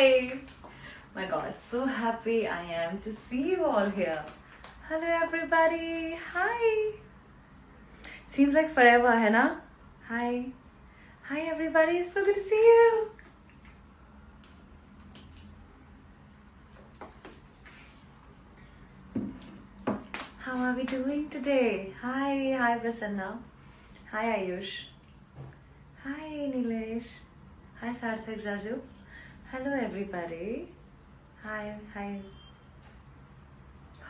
Hi. My God, so happy I am to see you all here. Hello everybody. Hi. Seems like forever, है ना? Hi. Hi everybody. So good to see you. How are we doing today? Hi. Hi Prasanna. Hi Ayush. Hi Nilesh. Hi Sarthak Jaju. Hello everybody. Hi. Hi.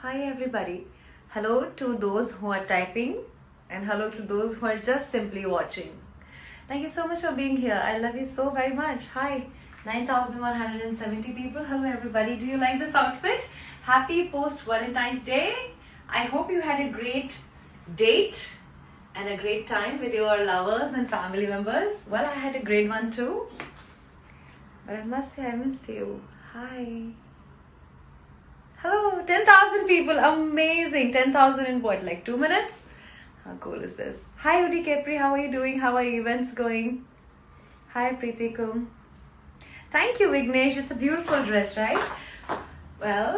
Hi everybody. Hello to those who are typing and hello to those who are just simply watching. Thank you so much for being here. I love you so very much. Hi, 9,170 people. Hello everybody. Do you like this outfit? Happy post Valentine's Day. I hope you had a great date and a great time with your lovers and family members. Well, I had a great one too. But I must say I missed you. Hi. Hello, 10,000 people. Amazing. 10,000 in what, like 2 minutes? How cool is this? Hi, Udi Kepri. How are you doing? How are events going? Hi, Preetikum. Thank you, Vignesh. It's a beautiful dress, right? Well,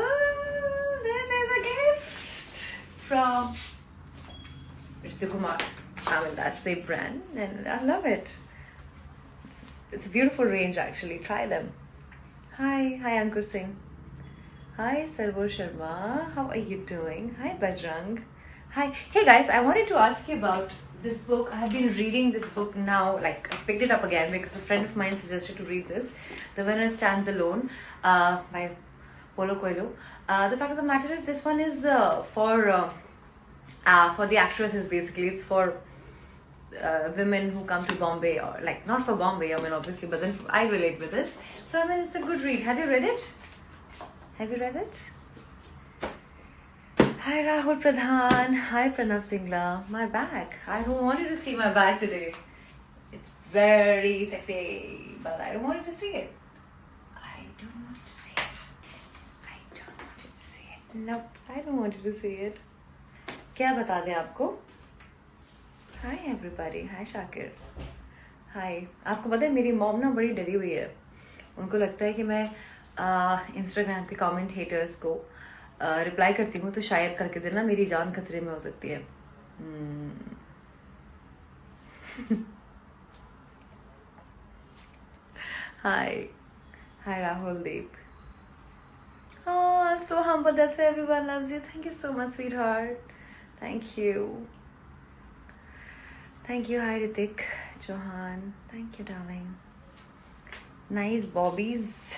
this is a gift from Ritu Kumar. I mean, that's their brand, and I love it. It's a beautiful range, actually. Try them. Hi, Ankur Singh. Hi, Sarvo Sharma. How are you doing? Hi, Bajrang. Hi. Hey guys, I wanted to ask you about this book. I have been reading this book now, like I picked it up again because a friend of mine suggested to read this. The Winner Stands Alone by Paulo Coelho. The fact of the matter is this one is for the actresses basically. It's for women who come to Bombay, or like not for Bombay, I mean obviously, but then I relate with this. So I mean it's a good read. Have you read it? Have you read it? Hi Rahul Pradhan. Hi Pranav Singla. My bag. I don't want you to see my bag today. It's very sexy, but I don't want you to see it. I don't want you to see it. I don't want you to see it. Nope, I don't want you to see it. क्या बता दें आपको? Hi everybody. Hi Shakir. Hi. आपको पता है मेरी mom ना बड़ी डरी हुई है. उनको लगता है कि मैं इंस्टाग्राम के कमेंट हेटर्स को रिप्लाई करती हूँ तो शायद करके देना मेरी जान खतरे में हो सकती है. Hi Rahul Deep. Oh, so humble. That's why everyone loves you. Thank you so much, sweetheart. Thank you. Thank you. Hi Ritik Johan. Thank you, darling. Nice bobbies.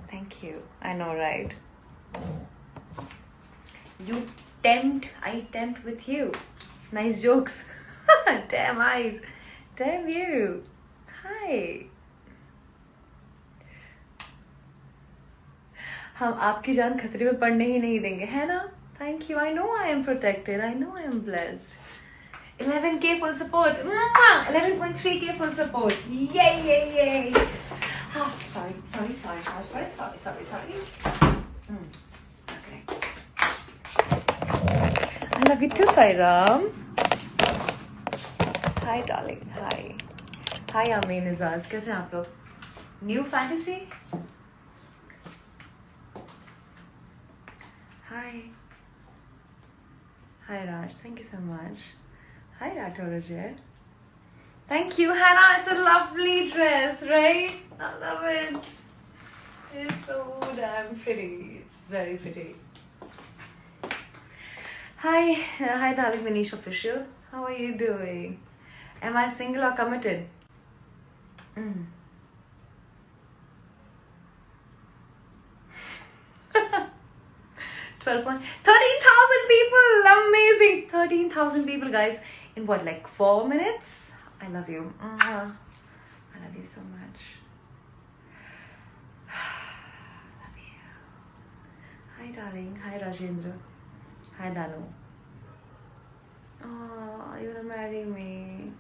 Thank you. I know, right? You tempt, I tempt with you. Nice jokes. Damn eyes. Damn you. Hi. हम आपकी जान खतरे में पड़ने ही नहीं देंगे, है ना? Thank you. I know I am protected. I know I am blessed. 11K full support. 11.3K full support. Yay. Oh, sorry. Okay. I love you too, Sairam. Hi, darling. Hi. Hi, Amin Izaz. कैसे हैं आप लोग? New fantasy? Hi. Hi, Raj. Thank you so much. Hi, Ratorajit. Thank you, Hannah. It's a lovely dress, right? I love it. It's so damn pretty. It's very pretty. Hi, darling Manish Official. How are you doing? Am I single or committed? 13,000 people! Amazing! 13,000 people, guys. In what, like 4 minutes? I love you. I love you so much. Love you. Hi, darling. Hi, Rajendra. Hi, Danu. Oh, you wanna marry me?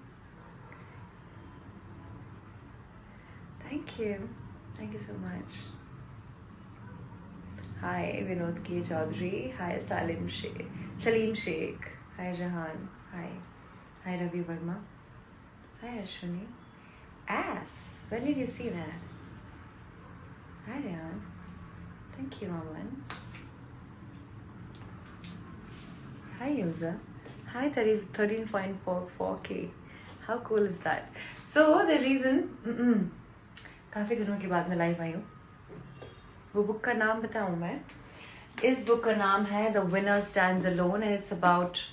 Thank you. Thank you so much. Hi, Vinod K. Chaudhary. Hi, Salim Sheikh. Hi, Jahan. Hi, Ravi Verma. Hi, Ashwini. Ass. Where did you see that? Hi, Ryan. Thank you, Aman. Hi, user. Hi, 13.44K. How cool is that? So, the reason... काफ़ी दिनों के बाद मैं live आई हूँ. वो book का नाम बताऊँ मैं? इस बुक का नाम है The Winner Stands Alone, and it's about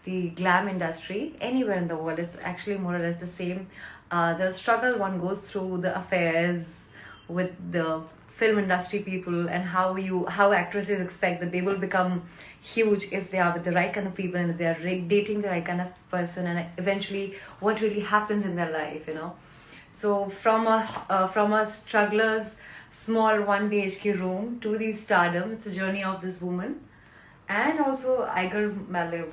the glam industry anywhere in the world. It's actually more or less the same. The struggle one goes through, the affairs with the film industry people, and how actresses expect that they will become huge if they are with the right kind of people and if they are dating the right kind of person, and eventually what really happens in their life, you know. So from a struggler's small 1 BHK room to the stardom, it's a journey of this woman, and also Igor Malev.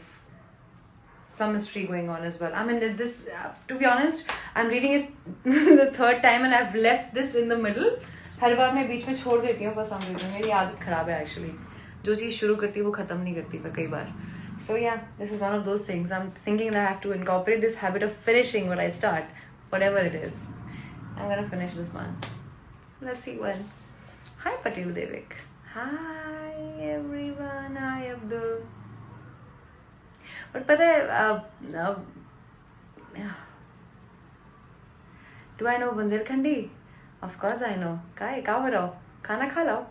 Some mystery going on as well. I mean, this, to be honest, I'm reading it the third time and I've left this in the middle. हर बार मैं बीच में छोड़ देती हूँ for some reason. मेरी आदत खराब है actually. जो चीज़ शुरू करती है वो खत्म नहीं करती मैं कई बार. So yeah, this is one of those things. I'm thinking that I have to incorporate this habit of finishing what I start, whatever it is. I'm gonna finish this one. Let's see when. Hi Patil Devik. Hi everyone. Hi Abdul. But पता है do I know Bundelkhandi? Of course I know. क्या हो रहा हो? खाना खा लो.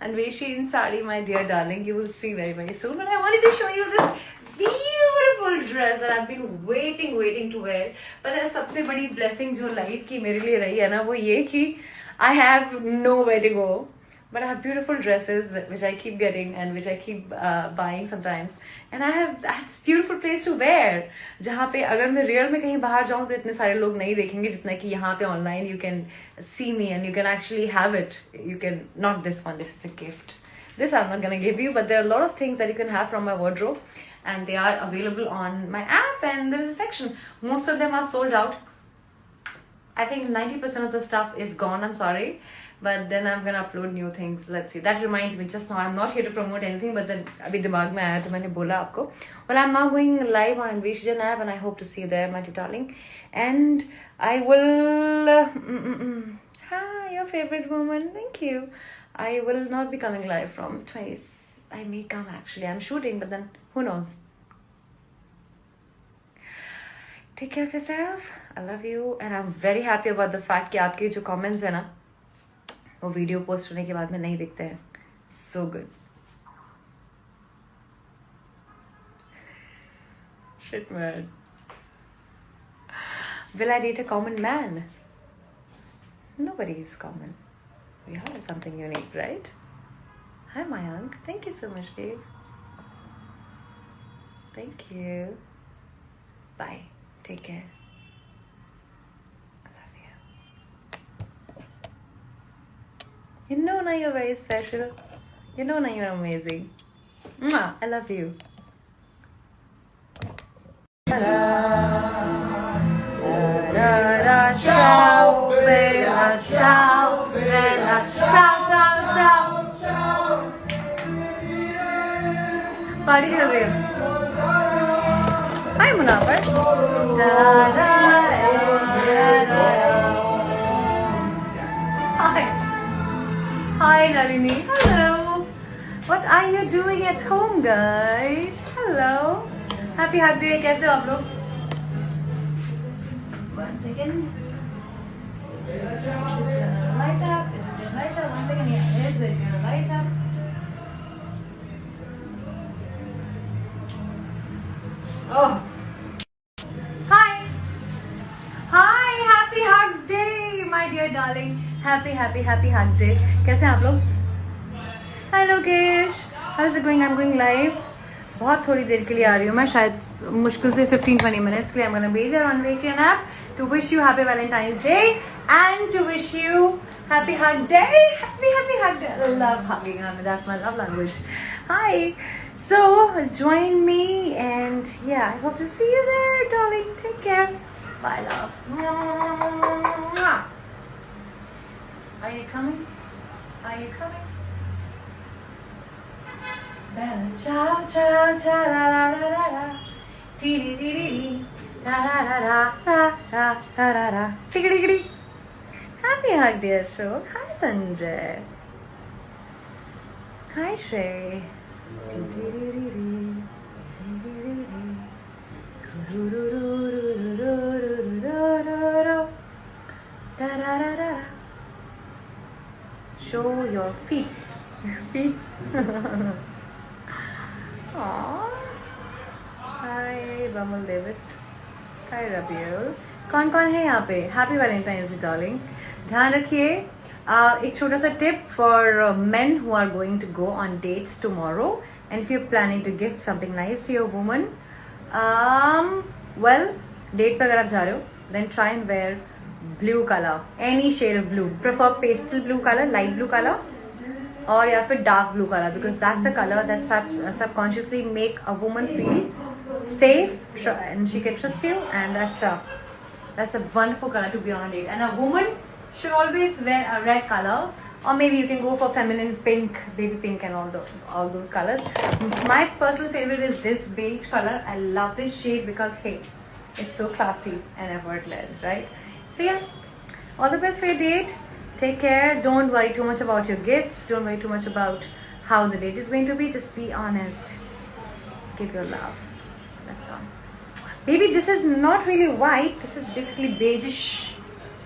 Anveshi in sari, my dear darling, you will see very very soon. But I wanted to show you this beautiful dress that I've been waiting to wear. But सबसे बड़ी blessing जो life की मेरे लिए रही है ना वो ये कि I have nowhere to go. But I have beautiful dresses which I keep getting and which I keep buying sometimes. And I have that's beautiful place to wear. जहाँ पे अगर मैं real में कहीं बाहर जाऊँ तो इतने सारे लोग नहीं देखेंगे जितना कि यहाँ पे online you can see me and you can actually have it. You can, not this one, this is a gift. This I'm not gonna give you, but there are a lot of things that you can have from my wardrobe, and they are available on my app, and there is a section. Most of them are sold out. I think 90% of the stuff is gone, I'm sorry. But then I'm gonna upload new things. Let's see. That reminds me, just now I'm not here to promote anything, but then अभी दिमाग में आया तो मैंने बोला आपको. Well, I'm now going live on Anveshjan app, and I hope to see you there, my dear darling. And I will. Hi, your favorite woman. Thank you. I will not be coming live from 20. I may come actually. I'm shooting, but then who knows? Take care of yourself. I love you, and I'm very happy about the fact कि आपके जो comments है ना वो video post होने के बाद में नहीं दिखते हैं. So good. Shit man. Will I date a common man? Nobody is common. We are something unique, right? Hi Mayank. Thank you so much, babe. Thank you. Bye. Take care. You know now you're very special. You know now you're amazing. Mwah, I love you. Ciao, bella, ciao, bella, ciao, ciao, ciao. Party चल रही है. Hi Munawar. Hi. Hi Nalini. Hello. What are you doing at home, guys? Hello. Happy Hug Day. कैसे हो आप लोग? One second. Light up. Is it gonna light up? One second. Yeah. Is it gonna light up? Oh. Hi. Hi. Happy Hug Day, my dear darling. Happy Hug Day. कैसे हैं आप लोग? Hello Kish. How's it going? I'm going live. बहुत थोड़ी देर के लिए आ रही हूँ मैं, शायद मुश्किल से 15-20 minutes के लिए. I'm gonna be there on Anveshjan app to wish you happy Valentine's Day and to wish you happy Hug Day. Happy Hug Day. I love hugging. I mean, that's my love language. Hi. So join me, and yeah, I hope to see you there, darling. Take care. Bye, love. Are you coming? Are you coming? Bella, ciao, ciao, ciao, la la la la la, dee dee dee dee, la la la la la la la la la, tickety tickety. Happy hug, dear Ashok. Hi, Sanjay. Hi, Shrey. Show your feet. Feet. Aww. Hi, Bamal David. Hi, Rabiel. कौन कौन है यहाँ पे? Happy Valentine's day darling. ध्यान रखिए. एक छोटा सा tip for men who are going to go on dates tomorrow, and if you're planning to gift something nice to your woman, well, date पे अगर आप जा रहे हो, then try and wear blue color, any shade of blue. Prefer pastel blue color, light blue color, or या फिर dark blue color, because that's a color that subconsciously make a woman feel safe and she can trust you, and that's a wonderful color to be on a date. And a woman should always wear a red color, or maybe you can go for feminine pink, baby pink, and all those colors. My personal favorite is this beige color. I love this shade because hey, it's so classy and effortless, right? So yeah, all the best for your date. Take care. Don't worry too much about your gifts. Don't worry too much about how the date is going to be. Just be honest. Give your love. That's all. Maybe this is not really white. This is basically beigeish.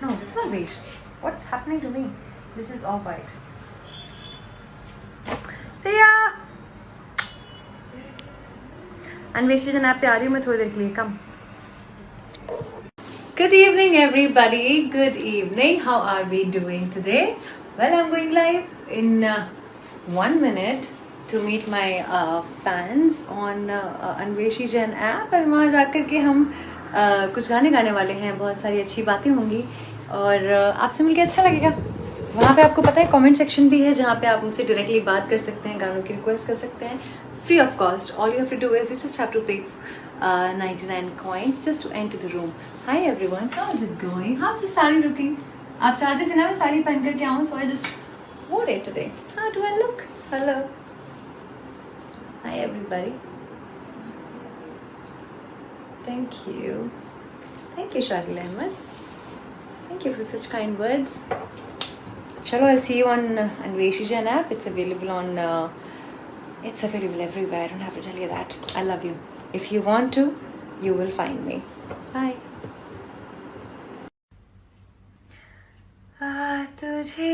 No, this is not beige. What's happening to me? This is all white. See ya. Anveshi जनाब पे आ रही हूँ मैं थोड़ी देर के लिए. Come. Good evening, everybody. Good evening. How are we doing today? Well, I'm going live in 1 minute to meet my fans on Anveshi जन app, और वहाँ जाकर के हम कुछ गाने गाने वाले हैं. बहुत सारी अच्छी बातें होंगी और आपसे मिलकर अच्छा लगेगा. वहाँ पे आपको पता है कमेंट सेक्शन भी है जहाँ पे आप मुझसे डायरेक्टली बात कर सकते हैं, गानों की रिक्वेस्ट कर सकते हैं, free of cost. All you have to do is you just have to pay 99 coins just to enter the room. Hi everyone, how is it going? How's the saree looking? आप चाहते थे ना मैं साड़ी पहन करके आऊँ, so I just wore it today. How do I look? Hello. Hi everybody. Thank you. Thank you, Shakil Ahmed. Thank you for such kind words. Chalo, I'll see you on Anveshi Jain app. It's available on. It's available everywhere. I don't have to tell you that. I love you. If you want to, you will find me. Bye. तुझे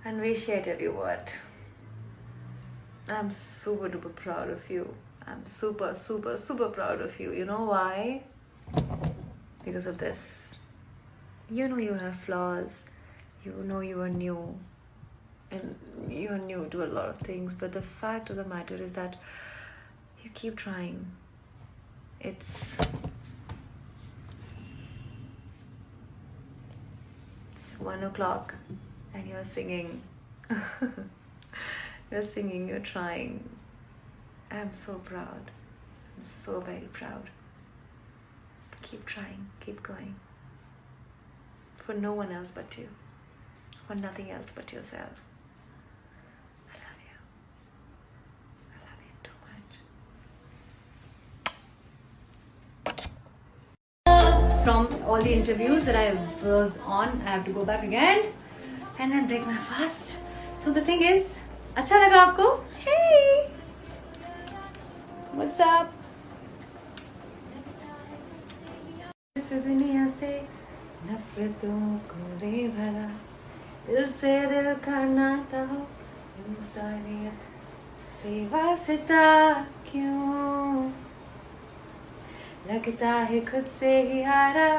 Anveshi, I tell you what, I'm super duper proud of you. I'm super, super, super proud of you. You know why? Because of this. You know you have flaws. You know you are new. And you are new to a lot of things. But the fact of the matter is that you keep trying. It's 1 o'clock and you're singing. You're singing, you're trying. I'm so proud. I'm so very proud. Keep trying, keep going. For no one else but you. For nothing else but yourself. I love you. I love you too much. from all the interviews that I was on. I have to go back again and then break my fast. So the thing is, अच्छा लगा आपको? Hey, what's up? इस दुनिया से नफरतों को दे भला, दिल से दिल का नाता हो, इंसानियत से वास्ता क्यों लगता है खुद से ही हारा.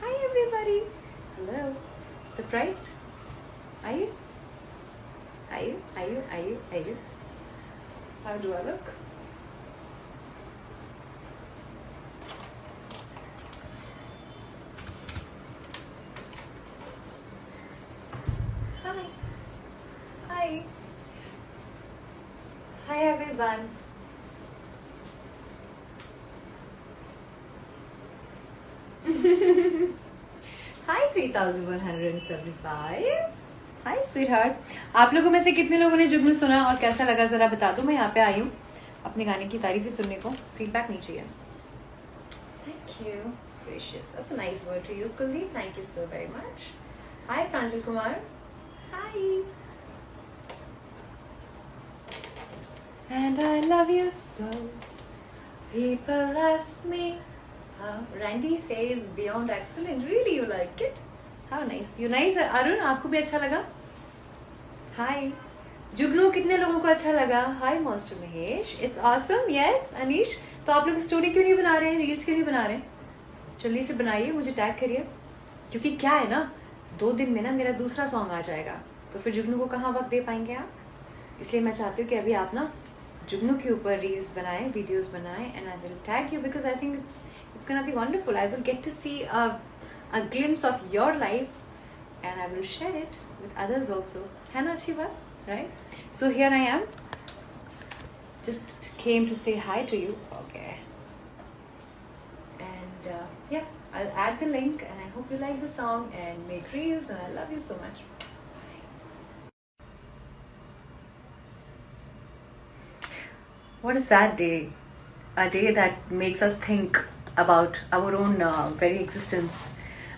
Hi everybody. Hello. Surprised? Are you? Are you? Are you? Are you? Are you? How do I look? Hi. Hi. Hi everyone. Hi 3175. Hi sweetheart. आप लोगों में से कितने लोगों ने जुगनू सुना और कैसा लगा जरा बता दो. मैं यहाँ पे आई हूँ अपने गाने की तारीफें सुनने को. फीडबैक नहीं चाहिए. Thank you. Gracious. That's a nice word to use, Kuldeep. Thank you so very much. Hi Pranjal Kumar. Hi. And I love you so. People ask me. Randy says beyond excellent. Really, you like it? How nice. You nice, Arun. आपको भी अच्छा लगा? Hi. जुगनू कितने लोगों को अच्छा लगा? Hi Monster Mahesh. It's awesome. Yes, Anish. तो आप लोग स्टोरी क्यों नहीं बना रहे हैं? रील्स क्यों नहीं बना रहे हैं? जल्दी से बनाइए, मुझे टैग करिए. क्योंकि क्या है ना, 2 दिन में ना मेरा दूसरा सॉन्ग आ जाएगा. तो फिर जुगनू को कहाँ वक्त दे पाएंगे आप? इसलिए मैं चाहती हूँ कि अभी आप ना जुगनू के ऊपर रील्स बनाएं, वीडियोस बनाएं, and I will tag you because I think it's gonna be wonderful. I will get to see a glimpse of your life and I will share it with others also. है ना अच्छी बात, right? So here I am. Just came to say hi to you. Okay. And yeah, I'll add the link and I hope you like the song and make reels and I love you so much. What a sad day. A day that makes us think about our own very existence,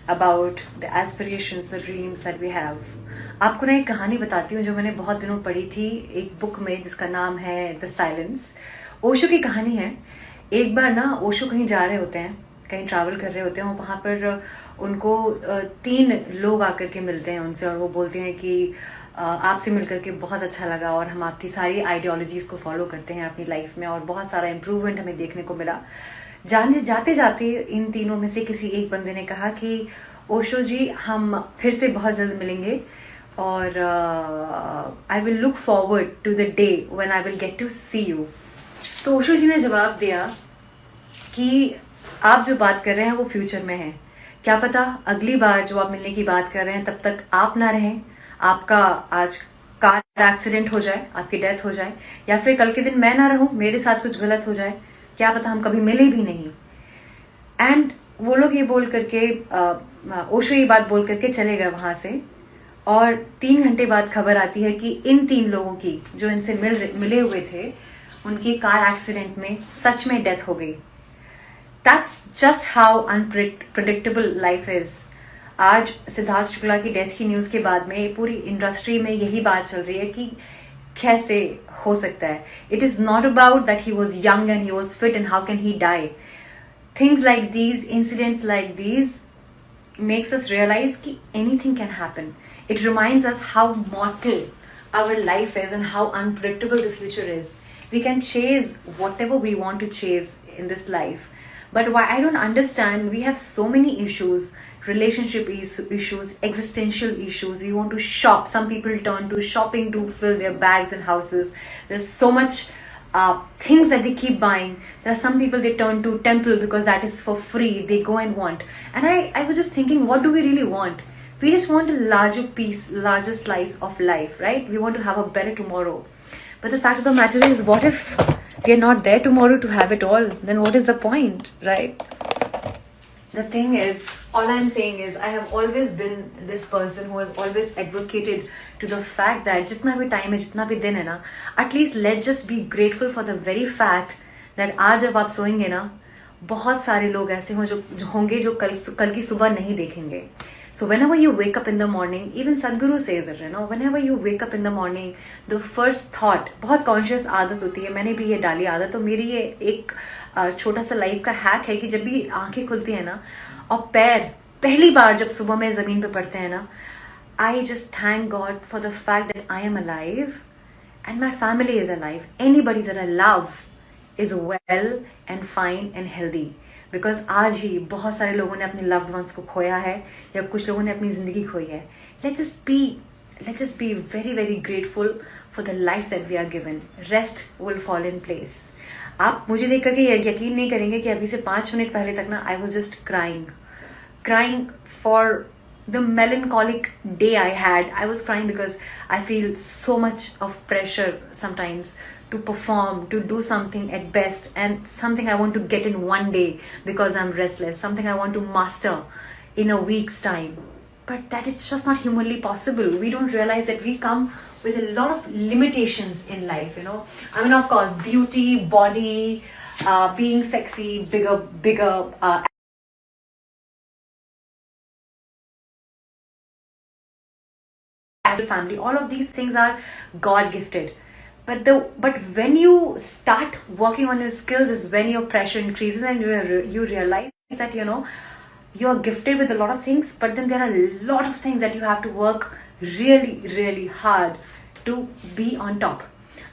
about the aspirations, the dreams that we have. आपको ना एक कहानी बताती हूँ जो मैंने बहुत दिनों पढ़ी थी एक बुक में जिसका नाम है द साइलेंस. ओशो की कहानी है. एक बार ना ओशो कहीं जा रहे होते हैं, कहीं ट्रैवल कर रहे होते हैं. वहाँ पर उनको 3 लोग आकर के मिलते हैं उनसे और वो बोलते हैं कि आपसे मिलकर के बहुत अच्छा लगा और हम आपकी सारी आइडियोलॉजीज को फॉलो करते हैं अपनी लाइफ में और बहुत सारा इम्प्रूवमेंट हमें देखने को मिला. जाते जाते इन तीनों में से किसी एक बंदे ने कहा कि ओशो जी हम फिर से बहुत जल्द मिलेंगे और I will look forward to the day when I will get to see you. तो ओशो जी ने जवाब दिया कि आप जो बात कर रहे हैं वो फ्यूचर में है. क्या पता अगली बार जो आप मिलने की बात कर रहे हैं तब तक आप ना रहें, आपका आज कार एक्सीडेंट हो जाए, आपकी डेथ हो जाए, या फिर कल के दिन मैं ना रहूं, मेरे साथ कुछ गलत हो जाए. क्या पता हम कभी मिले भी नहीं. एंड वो लोग ये बोल करके ओशो ये बात बोल करके चले गए वहां से. और 3 घंटे बाद खबर आती है कि इन 3 लोगों की जो इनसे मिले हुए थे उनकी कार एक्सीडेंट में सच में डेथ हो गई. That's just how unpredictable life is. आज सिद्धार्थ शुक्ला की डेथ की न्यूज के बाद में पूरी इंडस्ट्री में यही बात चल रही है कि कैसे हो सकता है. It is not about that he was young and he was fit and how can he die. Things like these, incidents like these makes us realize कि anything can happen. It reminds us how mortal our life is and how unpredictable the future is. We can chase whatever we want to chase in this life. But why I don't understand, we have so many issues, relationship issues, existential issues. We want to shop. Some people turn to shopping to fill their bags and houses. There's so much things that they keep buying. There are some people they turn to temple because that is for free. They go and want. And I was just thinking, what do we really want? We just want a larger piece, larger slice of life, right? We want to have a better tomorrow. But the fact of the matter is, what if we are not there tomorrow to have it all? Then what is the point, right? The thing is, all I'm saying is I have always been this person who has always advocated to the fact that जितना भी time है, जितना भी दिन है ना, at least let's just be grateful for the very fact that आज जब आप सोएंगे ना, बहुत सारे लोग ऐसे होंगे जो कल की सुबह नहीं देखेंगे. So whenever you wake up in the morning, even Sadhguru says it, whenever you wake up in the morning, the first thought, बहुत conscious आदत होती है, मैंने भी ये डाली आदत, तो मेरी ये एक छोटा सा लाइफ का हैक है कि जब भी आंखें खुलती है ना और पैर पहली बार जब सुबह में जमीन पे पड़ते हैं ना, I just thank God for the fact that I am alive and my family is alive. Anybody that I love is well and fine and healthy. Because आज ही बहुत सारे लोगों ने अपने लव्ड वंस को खोया है या कुछ लोगों ने अपनी ज़िंदगी खोई है. Let's just be very very grateful for the life that we are given. Rest will fall in place. आप मुझे देख करके यकीन नहीं करेंगे कि अभी से 5 मिनट पहले तक ना I was just crying for the melancholic day I had. I was crying because I feel so much of pressure sometimes to perform, to do something at best, and something I want to get in one day because I'm restless, something I want to master in a week's time. But that is just not humanly possible. We don't realize that we come with a lot of limitations in life, I mean, of course, beauty, body, being sexy, bigger, as a family, all of these things are God gifted. But when you start working on your skills is when your pressure increases and you realize that you're gifted with a lot of things, but then there are a lot of things that you have to work really really hard to be on top.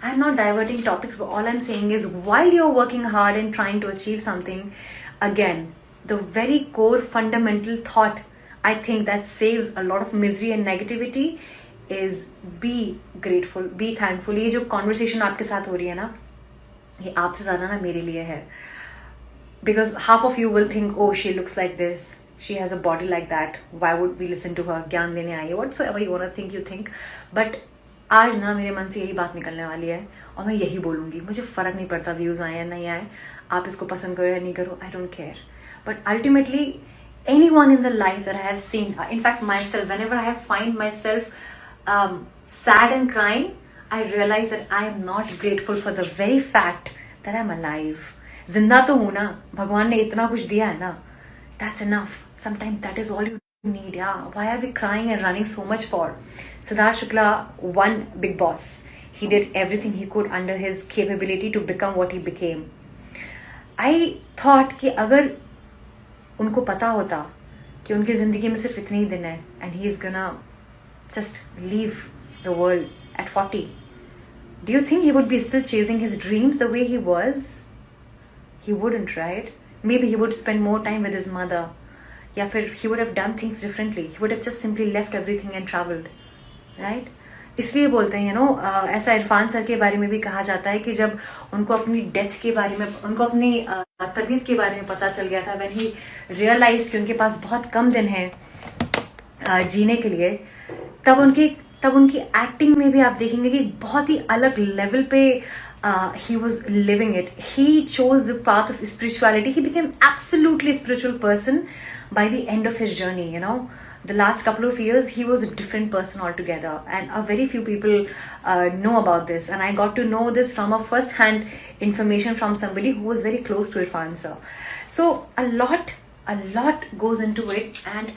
I'm not diverting topics, but all I'm saying is while you're working hard and trying to achieve something, again, the very core fundamental thought I think that saves a lot of misery and negativity is be grateful, be thankful. ये जो conversation आपके साथ हो रही है ना, ये आपसे ज़्यादा ना मेरे लिए है. Because half of you will think, oh, she looks like this, she has a body like that, why would we listen to her, ज्ञान देने आई है, whatsoever you wanna think, you think. But आज ना मेरे मन से यही बात निकलने वाली है और मैं यही बोलूँगी. मुझे फ़र्क नहीं पड़ता व्यूज़ आए या नहीं आए, आप इसको पसंद करो या नहीं करो, I don't care. But ultimately, anyone in the life that I have seen, in fact myself, whenever I find myself sad and crying, I realize that I am not grateful for the very fact that I'm alive. जिंदा तो हूँ ना, भगवान ने इतना कुछ दिया है ना, that's enough. Sometimes that is all you need. Yeah, why are we crying and running so much for? Siddharth Shukla won Big Boss. He did everything he could under his capability to become what he became. I thought कि अगर उनको पता होता कि उनकी जिंदगी में सिर्फ इतने ही दिन है and he is gonna just leave the world at 40, do you think he would be still chasing his dreams the way he was? He wouldn't, right? Maybe he would spend more time with his mother, या फिर he would have done things differently. He would have just simply left everything and traveled, right? इसलिए बोलते हैं ऐसा Irfan sir के बारे में भी कहा जाता है कि जब उनको अपनी डेथ के बारे में, उनको अपनी तबीयत के बारे में पता चल गया था, when he realized कि उनके पास बहुत कम दिन हैं जीने के लिए, तब उनकी एक्टिंग में भी आप देखेंगे कि बहुत ही अलग लेवल पे he was living it. He chose the path of spirituality. He became absolutely spiritual person by the end of his journey. The last couple of years he was a different person altogether, and a very few people know about this, and I got to know this from a first hand information from somebody who was very close to Irfan sir. So a lot goes into it, and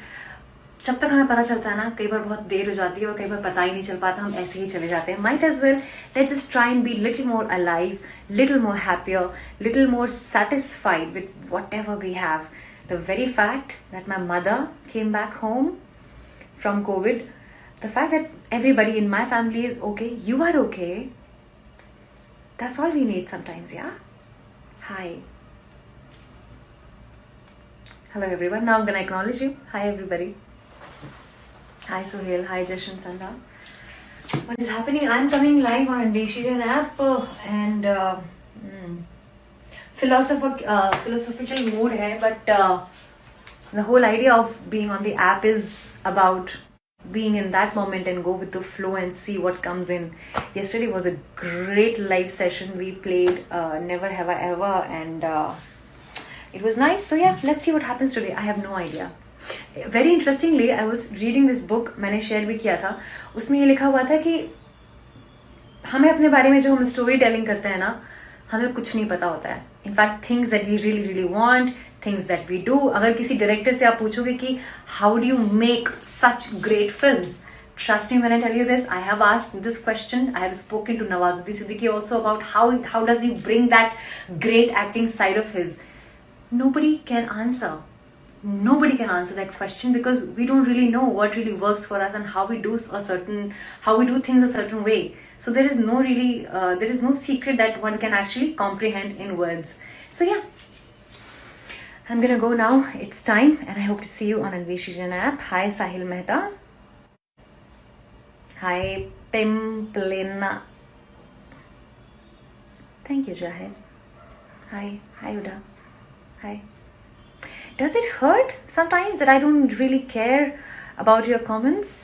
जब तक हमें पता चलता है ना, कई बार बहुत देर हो जाती है और कई बार पता ही नहीं चल पाता, हम ऐसे ही चले जाते हैं. Might as well let's just try and be little more alive, little more happier, little more satisfied with whatever we have. The very fact that my mother came back home from COVID, the fact that everybody in my family is okay, you are okay, that's all we need sometimes. Yeah. Hi. Hello everyone. Now I'm gonna acknowledge you. Hi everybody. Hi Sohail, hi Jashan Sandha. What is happening? I'm coming live on Deshiran app and philosophical mood hai, but the whole idea of being on the app is about being in that moment and go with the flow and see what comes in. Yesterday was a great live session. We played Never Have I Ever, and it was nice. So yeah, let's see what happens today. I have no idea. Very interestingly I was reading this book, मैंने share भी किया था, उसमें ये लिखा हुआ था कि हमें अपने बारे में जो हम स्टोरी टेलिंग करते हैं ना, हमें कुछ नहीं पता होता है. In fact things that we really really want, things that we do. अगर किसी डायरेक्टर से आप पूछोगे कि how do you make such great films, trust me when I tell you this, I have asked this question. I have spoken to Nawazuddin Siddiqui also about how does he bring that great acting side of his. Nobody can answer. Nobody can answer that question because we don't really know what really works for us and how we do things a certain way. So there is no secret that one can actually comprehend in words. So yeah, I'm gonna go now. It's time, and I hope to see you on Anveshi Jain app. Hi Sahil Mehta. Hi Pimplina. Thank you Jahid. Hi Uda. Hi. Does it hurt sometimes that I don't really care about your comments?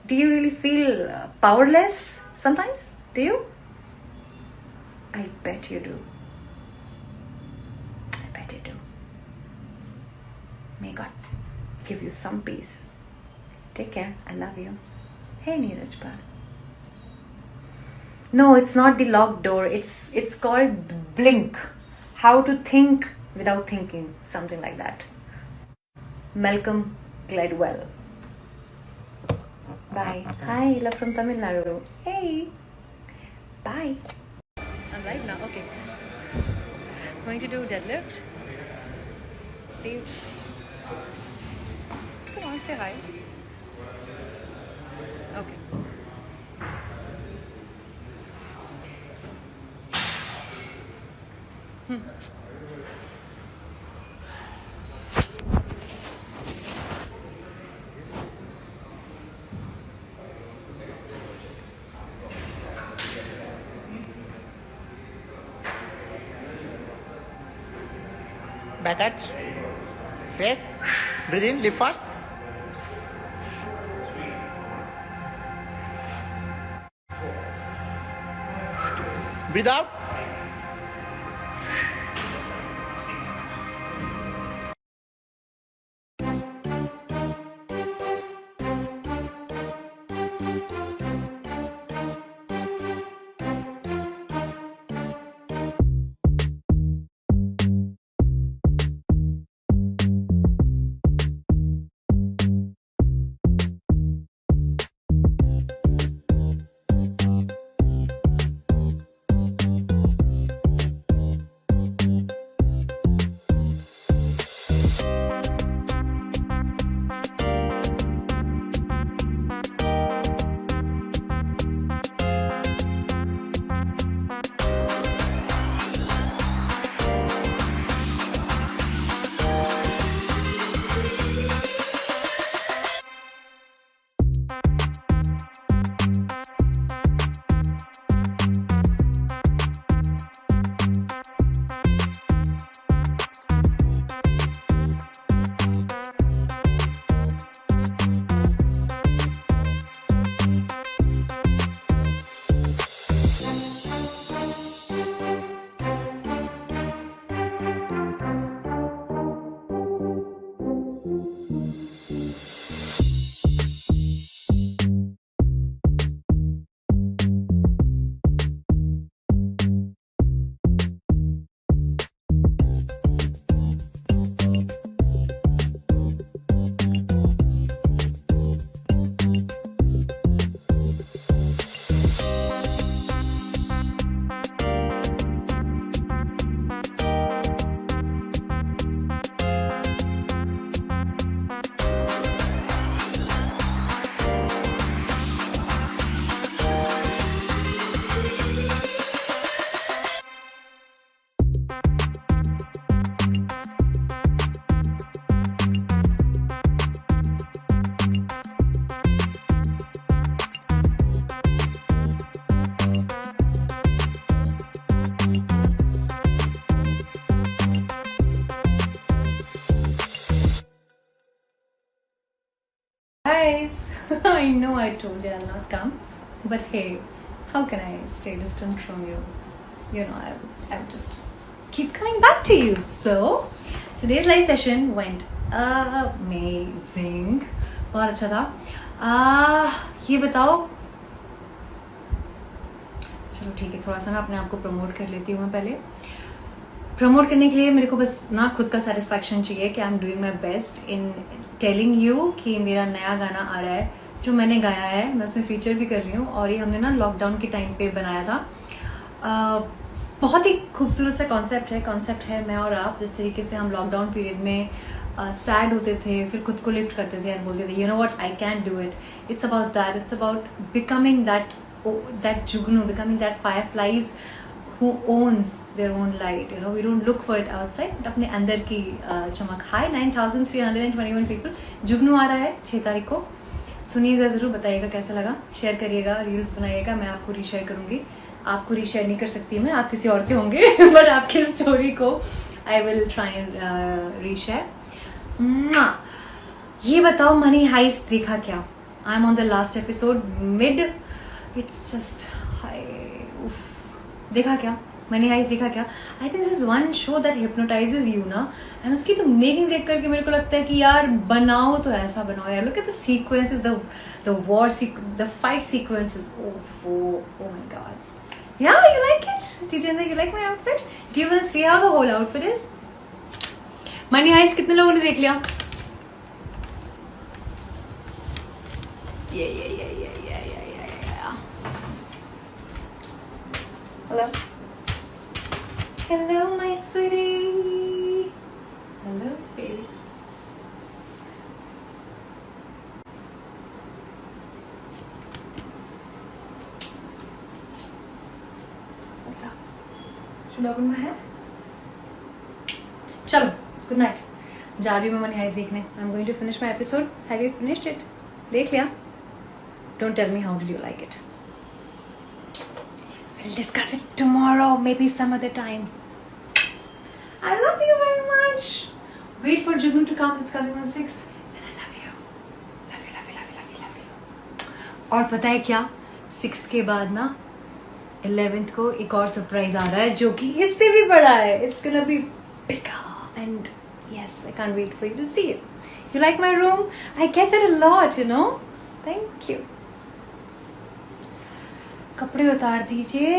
Do you really feel powerless sometimes? Do you? I bet you do. I bet you do. May God give you some peace. Take care. I love you. Hey Neeraj Par. No, it's not the locked door. It's called Blink. How to think without thinking. Something like that. Malcolm Gladwell. Bye. Hi, love from Tamil Nadu. Hey. Bye. I'm live now. Okay. Going to do deadlift. See you. Come on, say hi. Okay. Back at face. Breathe in, lift fast. Breathe out. Guys, I know I told you I'll not come, but hey, how can I stay distant from you? You know, I just keep coming back to you. So, today's live session went amazing, बहुत अच्छा था। ये बताओ, चलो ठीक है, थोड़ा सा ना अपने आप को प्रमोट कर लेती हूँ मैं। पहले प्रमोट करने के लिए मेरे को बस ना खुद का सेटिस्फैक्शन चाहिए कि आई am doing my best in telling you कि मेरा नया गाना आ रहा है जो मैंने गाया है, मैं उसमें फीचर भी कर रही हूँ। और ये हमने ना लॉकडाउन के टाइम पे बनाया था। बहुत ही खूबसूरत सा कॉन्सेप्ट है मैं और आप, जिस तरीके से हम लॉकडाउन पीरियड में सैड होते थे, फिर खुद को लिफ्ट करते थे एंड बोलते थे you know what, I can do it. It's about that, it's about becoming that जुगनू, becoming that fireflies who owns their own light. You know, we don't look for it outside, but अपने अंदर की चमक। High 9321 people, जुगनू आ रहा है 6 तारीख को, सुनिएगा ज़रूर, बताइएगा कैसा लगा, शेयर करिएगा, रील्स बनाइएगा, मैं आपको रीशेयर करूँगी। आपको रीशेयर नहीं कर सकती मैं, आप किसी और के होंगे बट आपकी स्टोरी को I will try and reshare. ये बताओ, मनी हाइस्ट देखा क्या? I am on the last episode mid, it's just high. देखा क्या? मनी हाइस्ट देखा क्या? I think this is one show that hypnotizes you ना, एंड उसकी तो मेकिंग देख करके मेरे को लगता है कि यार बनाओ तो ऐसा बनाओ यार। Look at the sequences, the war the fight sequences, oh my God. या you like it? Jitendra, you like my outfit? Do you want to see how the whole outfit is? Money Heist कितने लोगों ने देख लिया? Hello. Hello, my sweetie. Hello, baby. What's up? Should I open my hair? चलो, good night. जा रही हूँ मैं मनी हाइस्ट देखने. I'm going to finish my episode. Have you finished it? देख लिया? Don't tell me how did you like it. We'll discuss it tomorrow, maybe some other time. I love you very much. Wait for Jugun to come. It's coming on 6th. And I love you. Love you, love you, love you, love you, love you. और पता है क्या? 6th के बाद ना 11th को एक और सरप्राइज आ रहा है जो कि इससे भी बड़ा है. It's gonna be bigger. And yes, I can't wait for you to see it. You like my room? I get that a lot, you know. Thank you. कपड़े उतार दीजिए,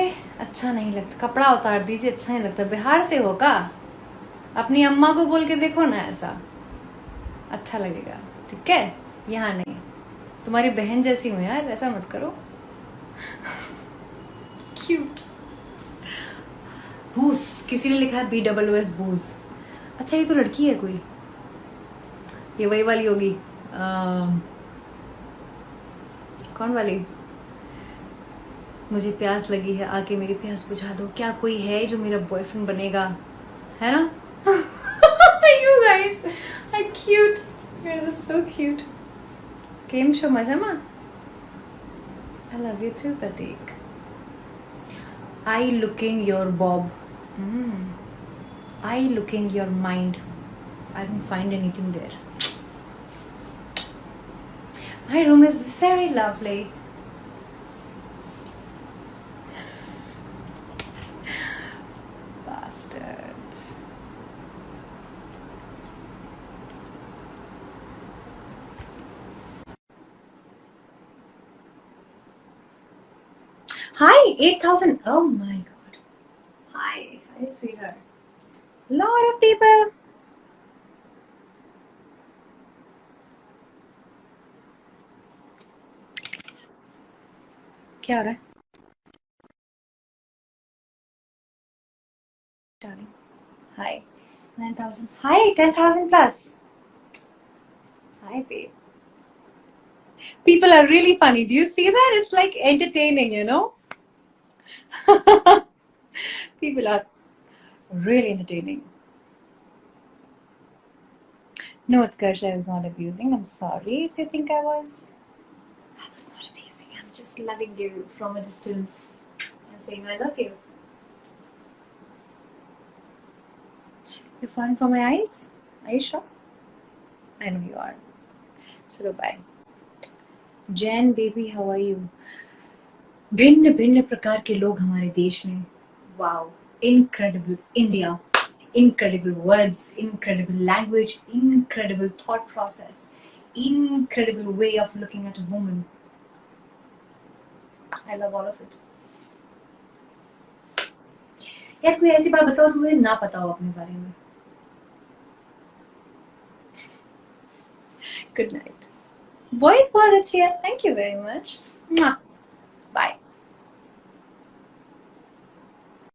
अच्छा नहीं लगता। कपड़ा उतार दीजिए, अच्छा नहीं लगता। बिहार से हो का? अपनी अम्मा को बोल के देखो ना, ऐसा अच्छा लगेगा, ठीक है? यहाँ नहीं, तुम्हारी बहन जैसी हूँ यार, ऐसा मत करो। क्यूट। बूस, किसी ने लिखा है BWS बूस। अच्छा, ये तो लड़की है कोई, ये वही वाली होगी। कौन वाली? मुझे प्यास लगी है, आके मेरी प्यास बुझा दो। क्या कोई है जो मेरा बॉयफ्रेंड बनेगा, है ना? You guys are cute. You are so cute. केम छो मजामा? I love you too, Pratik. Eye looking your bob. Eye looking your mind. I don't find anything there. My room is very lovely. Bastards. Hi, 8,000. Oh my god. Hi, sweetheart. Lot of people. क्या हो रहा है? Darling. Hi, 9,000. Hi, 10,000 plus. Hi, babe. People are really funny. Do you see that? It's like entertaining, you know? People are really entertaining. No, Utkarsh, I was not abusing. I'm sorry if you think I was. I was not abusing. I'm just loving you from a distance and saying I love you. You fun from my eyes? Are you sure? I know you are. Chalo, bye. Jen, baby, how are you? भिन्न भिन्न प्रकार के लोग हमारे देश में. Wow, incredible. India. incredible words, incredible language, incredible thought process, incredible way of looking at a woman. I love all of it. यार कोई ऐसी बात बताओ जो मुझे ना पता हो अपने बारे में. Good night. Boys बहुत अच्छी है. Thank you very much. Mwah. Bye.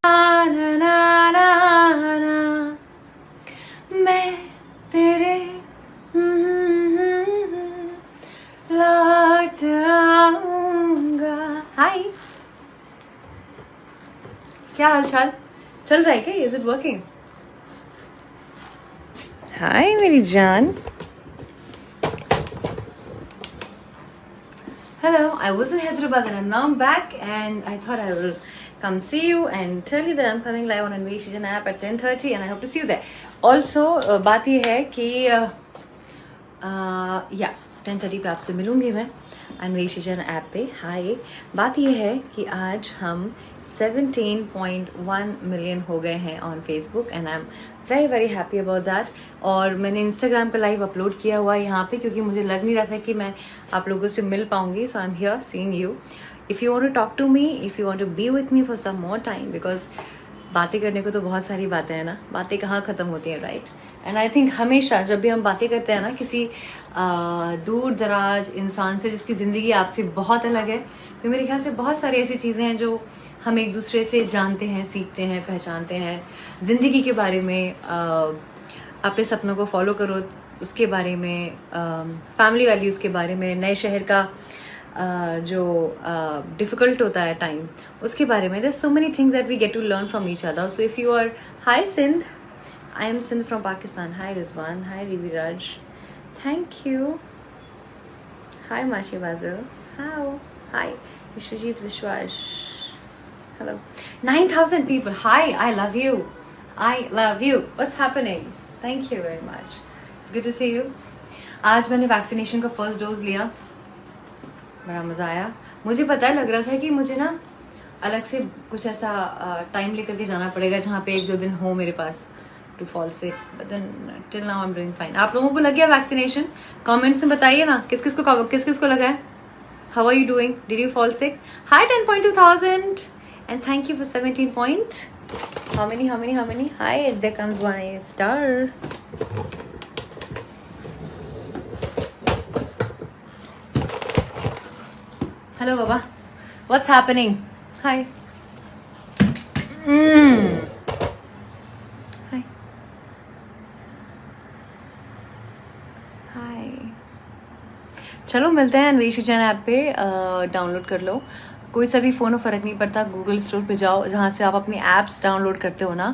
ना ना ना ना मैं तेरे लौट आऊंगा. हाय, क्या हाल चाल? चल रहा है क्या? Is it working? हाय मेरी जान. Hello, I was in Hyderabad and now I'm back and I thought I will come see you and tell you that I'm coming live on Anveshijan app at 10:30 and I hope to see you there. Also, बात ये है कि या 10:30 पे आपसे मिलूंगी मैं अन्वेषिजन app पे. हाय, बात ये है कि आज हम 17.1 मिलियन हो गए हैं on Facebook and I am very very happy about that. और मैंने इंस्टाग्राम पे लाइव अपलोड किया हुआ है यहाँ पे क्योंकि मुझे लग नहीं रहा था कि मैं आप लोगों से मिल पाऊंगी. So I am here seeing you. If you want to talk to me, if you want to be with me for some more time, because बातें करने को तो बहुत सारी बातें हैं ना, बातें कहाँ ख़त्म होती हैं, राइट? एंड आई थिंक हमेशा जब भी हम बातें करते हैं ना किसी दूर दराज इंसान से जिसकी ज़िंदगी आपसे बहुत अलग है, तो मेरे ख्याल से बहुत सारी ऐसी चीज़ें हैं जो हम एक दूसरे से जानते हैं, सीखते हैं, पहचानते हैं. ज़िंदगी के बारे में, अपने सपनों को फॉलो करो उसके बारे में, फैमिली वैल्यूज़ के बारे में, नए शहर का जो डिफ़िकल्ट होता है टाइम, उसके बारे में. There so many things that we get to learn from each other. So if you are, hi Sindh, I am Sindh from Pakistan. Hi Rizwan, hi Riviraj, thank you. Hi माशी बाजल, हाउ, हाय विश्वजीत विश्वास, hello. 9,000 people. Hi, I love you. I love you. What's happening? Thank you very much. It's good to see you. आज मैंने vaccination का first dose लिया, बड़ा मज़ा आया. मुझे पता है, लग रहा था कि मुझे ना अलग से कुछ ऐसा टाइम लेकर के जाना पड़ेगा जहाँ पे 1-2 दिन हो मेरे पास to fall sick, but then till now I am doing fine. आप लोगों को लग गया वैक्सीनेशन? कमेंट्स में बताइए ना किस किस को लगा है. How are you doing? Did you fall sick? High 10.2 thousand. And thank you for 17 point. How many? Hi, there comes one star. Hello, Baba. What's happening? Hi. Hi. Hi. चलो मिलते हैं अन्वेषिजन ऐप पे. डाउनलोड कर लो. कोई सा भी phone में फ़र्क नहीं पड़ता. गूगल स्टोर पे जाओ, जहाँ से आप अपनी ऐप्स डाउनलोड करते हो ना,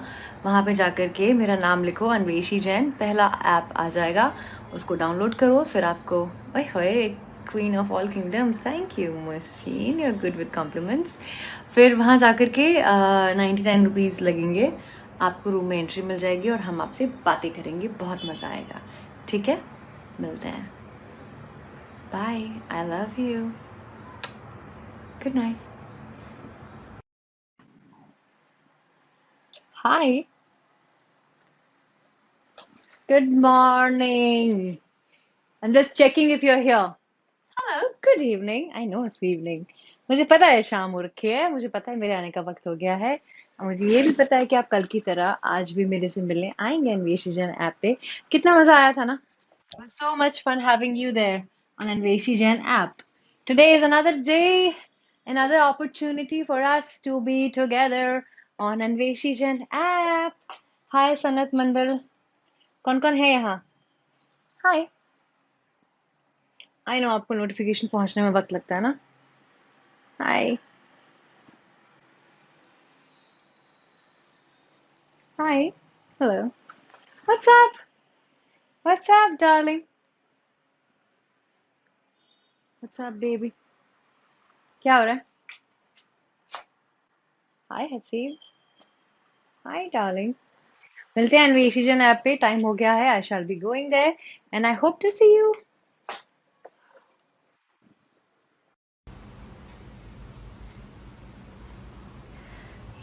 वहाँ पे जा कर के मेरा नाम लिखो अन्वेषी जैन, पहला ऐप आ जाएगा, उसको डाउनलोड करो. फिर आपको, ओए होए, queen of all kingdoms, thank you machine, you are good with compliments. फिर वहाँ जा कर के 99 रुपीज़ लगेंगे, आपको रूम में एंट्री मिल जाएगी और हम आपसे बातें करेंगे. बहुत मज़ा आएगा. ठीक है, मिलते हैं. Bye, I love you. Good night. Hi. Good morning. I'm just checking if you're here. Hello. Good evening. I know it's evening. मुझे पता है शाम हो रखी है, मुझे पता है मेरे आने का वक्त हो गया है, और मुझे ये भी पता है कि आप कल की तरह आज भी मेरे से मिलने आएंगे अन्वेषिजन ऐप पे. कितना मजा आया था ना. It was so much fun having you there on Anveshijan app. Today is another day, another opportunity for us to be together on Anveshijan app. Hi Sanat Mandal. कौन है यहाँ? Hi. I know आपको notification पहुंचने में वक्त लगता है ना. Hi. Hi. Hello. What's up? What's up, darling? What's up, baby? क्या हो रहा है? Hi, Hasib. Hi, darling. मिलते हैं अन्वेषिजन ऐप पे. टाइम हो गया है. I shall be going there and I hope to see you.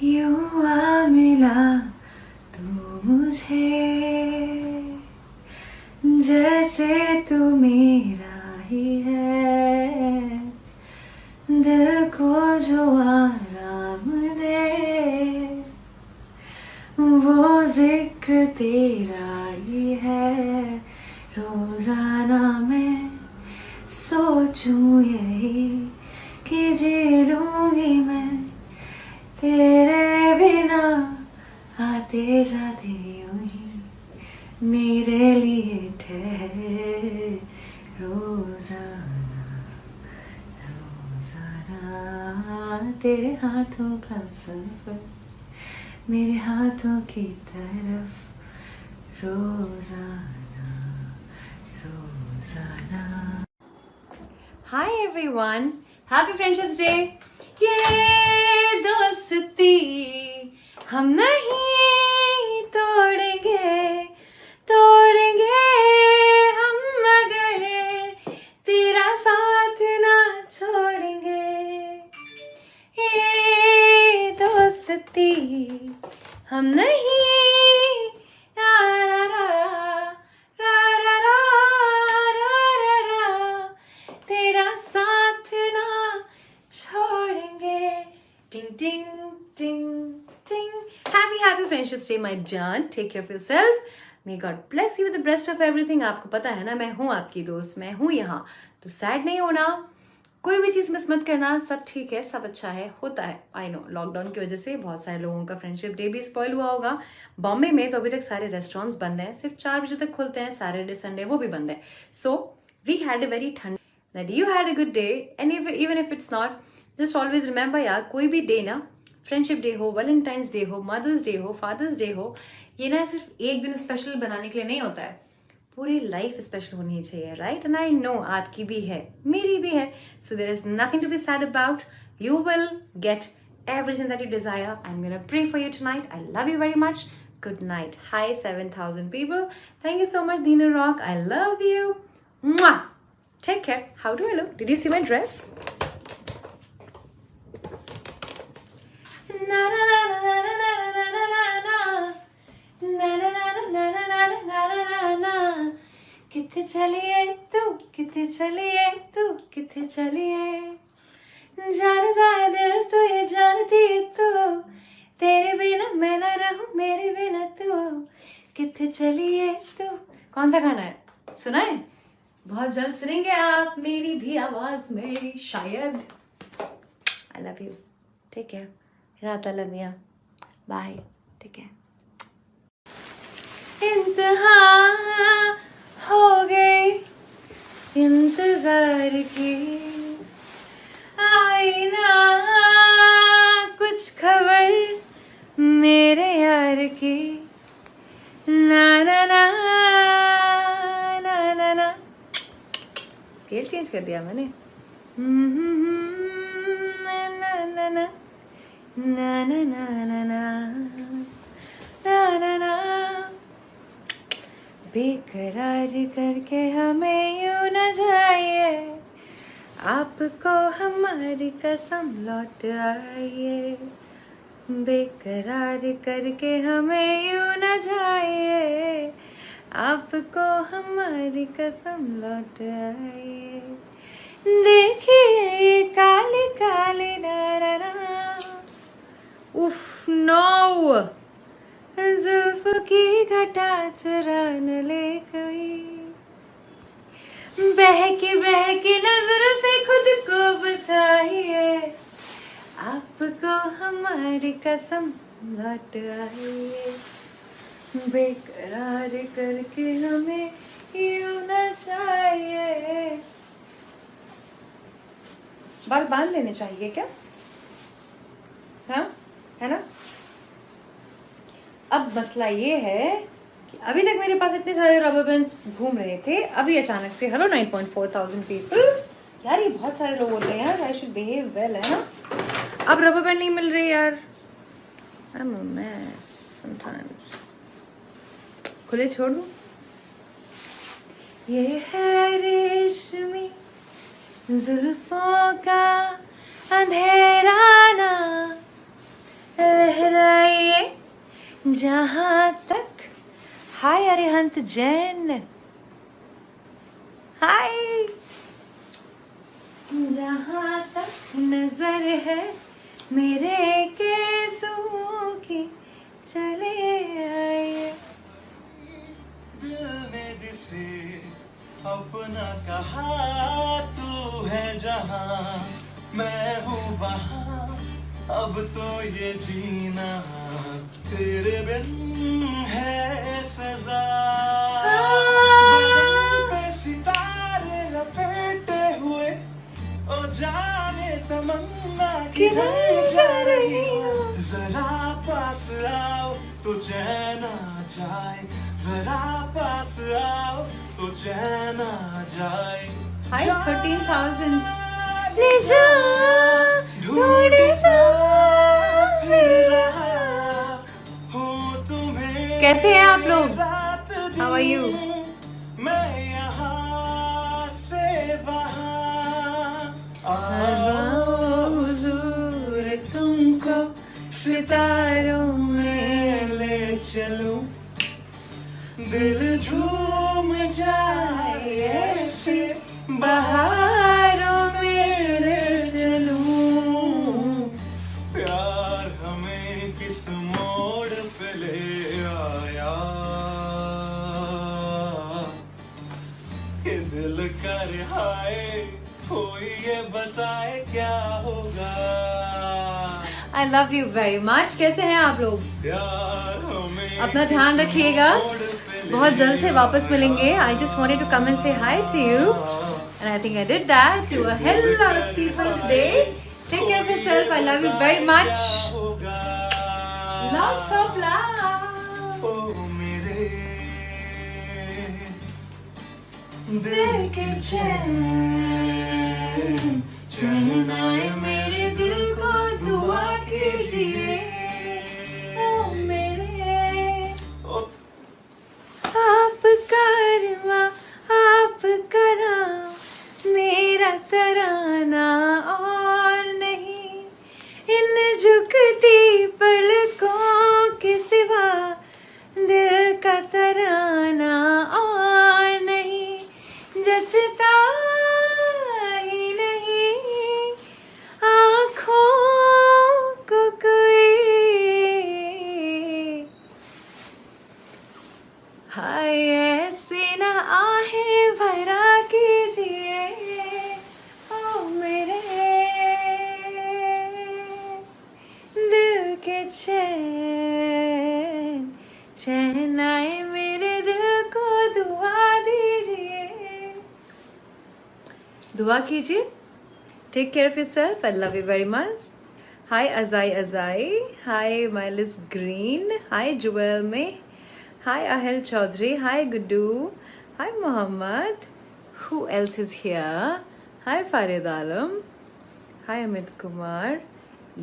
यूं आ मिला तू मुझे जैसे तू मेरा ही है, दिल को जो आराम दे, वो जिक्र तेरा ही है। रोजाना मैं सोचूं यही कि जी लूंगी मैं तेरे बिना, आते जाते यूं ही मेरे लिए ठहरे। रोजाना रोजाना तेरे हाथों का सफर, मेरे हाथों की तरफ। रोजाना रोजाना। Hi everyone, Happy Friendships Day. ये दोस्ती हम नहीं तोड़ेंगे, तोड़ेंगे हम मगर तेरा साथ ना छोड़ेंगे। ये दोस्ती हम नहीं रा रा रा रा रा रा रा रा, तेरा साथ ना छोड़ेंगे। टिंग टिंग टिंग टिंग। Happy Friendships Day, my John. Take care of yourself. May God bless you with the best of everything. आपको पता है ना, मैं हूँ आपकी दोस्त, मैं हूँ यहाँ। तो सैड नहीं होना, कोई भी चीज़ मिस मत करना, सब ठीक है, सब अच्छा है, होता है। आई नो लॉकडाउन की वजह से बहुत सारे लोगों का फ्रेंडशिप डे भी स्पॉइल हुआ होगा। बॉम्बे में तो अभी तक सारे रेस्टोरेंट्स बंद हैं, सिर्फ 4 बजे तक खुलते हैं, सैटरडे संडे वो भी बंद है। So we had a very ठंड that you had a good day, and even if it's not, just always remember यार, कोई भी डे ना, फ्रेंडशिप डे हो, वैलेंटाइंस डे हो, मदर्स डे हो, फादर्स डे हो, ये ना सिर्फ एक दिन स्पेशल बनाने के लिए नहीं होता है, पूरी लाइफ स्पेशल होनी चाहिए, राइट? एंड आई नो आपकी भी है, मेरी भी है। So there is nothing to be sad about, you will get everything that you desire. I'm gonna pray for you tonight. I love you very much. Good night. Hi 7,000 people. Thank you so much, Dina Rock. I love you. Mwah! Take care. How do I look? Did you see my dress? Na na na na na na na na na na na na na na na na. किथे चलिए तू, किथे चलिए तू, किथे चलिए, जानता है दिल तो ये जानती तू, तेरे बिना मैं ना रहूं, मेरे बिना तू, किथे चलिए तू। कौन सा गाना है, सुना है? बहुत जल्द सुनेंगे आप मेरी भी आवाज में शायद। I love you, take care, रात अलमिया, बाय, टेक केयर। इंतहा हो गई इंतजार की, आई ना कुछ खबर मेरे यार की, ना ना ना ना ना ना। स्केल चेंज कर दिया मैंने। ना ना ना ना ना ना ना ना ना ना ना। बेकरार करके हमें यूं न जाइए, आपको हमारी कसम लौट आइए। बेकरार करके हमें यूं न जाइए, आपको हमारी कसम लौट आइए। देखिए काले काले नारा, उफ नो, जुल्फ की घटा चुरा न ले कोई, बहकी नजरों से खुद को बचाइए, आपको हमारी कसम लौट आइए। बेकरार करके हमें यूं न चाहिए। बाल बांध लेने चाहिए क्या? हाँ, है ना? अब मसला ये है कि अभी तक मेरे पास इतने सारे रबर बैंड्स घूम रहे थे, अभी अचानक से हेलो 9.4,000 पीपल, यार ये बहुत सारे लोग होते हैं यार, आई शुड बिहेव वेल, है ना? अब रबर बैंड नहीं मिल रही यार, I am a mess sometimes. खुले छोड़ दूं? ये है रेशमी जुल्फों का अंधेरा ना लहराइए जहाँ तक। हाय अरिहंत जैन, हाय। जहाँ तक नजर है मेरे केसों की चले आए। दिल ने जिसे अपना कहा, तू है जहाँ मैं हूँ वहाँ, अब तो ये जीना तेरे बिन है सजा। बदन पे सितारे लपेटे हुए, ओ जाने तमन्ना किधर जा रही हो। जरा पास आओ तो चैन आ जाए, जरा पास आओ तो चैन आ जाए। हाय 13,000। ले जा ढूंढता फिर रहा हूँ तुम्हें। कैसे हैं आप लोग? रात दिन How are you? मैं यहाँ से वहाँ आओ हुजूर, तुमको सितारों में ले चलूं, दिल झूम जाए ऐसे बहारों में ले चलूं। प्यार हमें किस मोड़ पे ले आया, ये दिल का रिहाए कोई ये बताए क्या होगा। I love you very much। कैसे हैं आप लोग? प्यार हमें अपना ध्यान किस रखिएगा। मोड़ पे ले बहुत जल्द से वापस मिलेंगे। I just wanted to come and say hi to you, and I think I did that to a hell lot of people today. Take care of yourself. I love you very much. Lots of love. ओ मेरे दिल के चैन, चैन आए मेरे दिल को दुआ कीजिए। ओ मेरे ओ आप करवा आप करा मेरा तराना और नहीं, इन झुकती पलकों के सिवा दिल का तराना और नहीं, जचता ही नहीं आँखों को कोई। हाय ऐसे ना आहे भरा कीजिए ओ मेरे दिल के चैन, चैन आए मेरे दिल को दुआ दीजिए, दुआ कीजिए। Take care of yourself. I love you very much. Hi अजाई। हाय माइलिस ग्रीन। हाय जुएल में। Hi Ahel Chaudhary. Hi Guddu. Hi Muhammad. Who else is here? Hi Farid Alam. Hi Amit Kumar.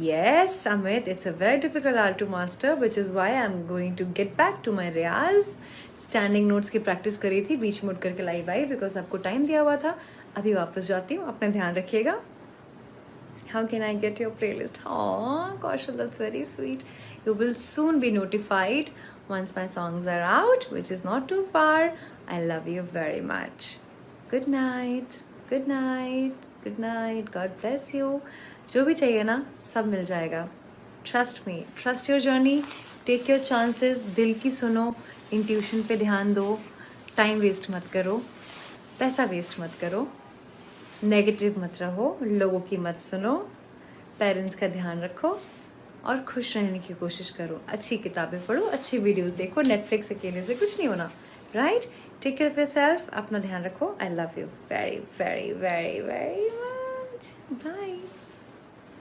Yes, Amit, it's a very difficult art to master, which is why I'm going to get back to my riyaz. Standing notes की practice करी थी, बीच में उठ करके live आई because आपको time दिया हुआ था। अभी वापस जाती हूँ, अपना ध्यान रखिएगा। How can I get your playlist? Oh, Kaushal, that's very sweet. You will soon be notified once my songs are out, which is not too far. I love you very much. Good night. Good night. Good night. God bless you. जो भी चाहिए ना सब मिल जाएगा। Trust me. Trust your journey. Take your chances. दिल की सुनो। Intuition पे ध्यान दो। Time waste मत करो। पैसा waste मत करो। नेगेटिव मत रहो। लोगों की मत सुनो। पेरेंट्स का ध्यान रखो और खुश रहने की कोशिश करो। अच्छी किताबें पढ़ो, अच्छी वीडियोस देखो। नेटफ्लिक्स अकेले से कुछ नहीं होना, right? Take care of yourself. अपना ध्यान रखो। I love you very very very very much. Bye.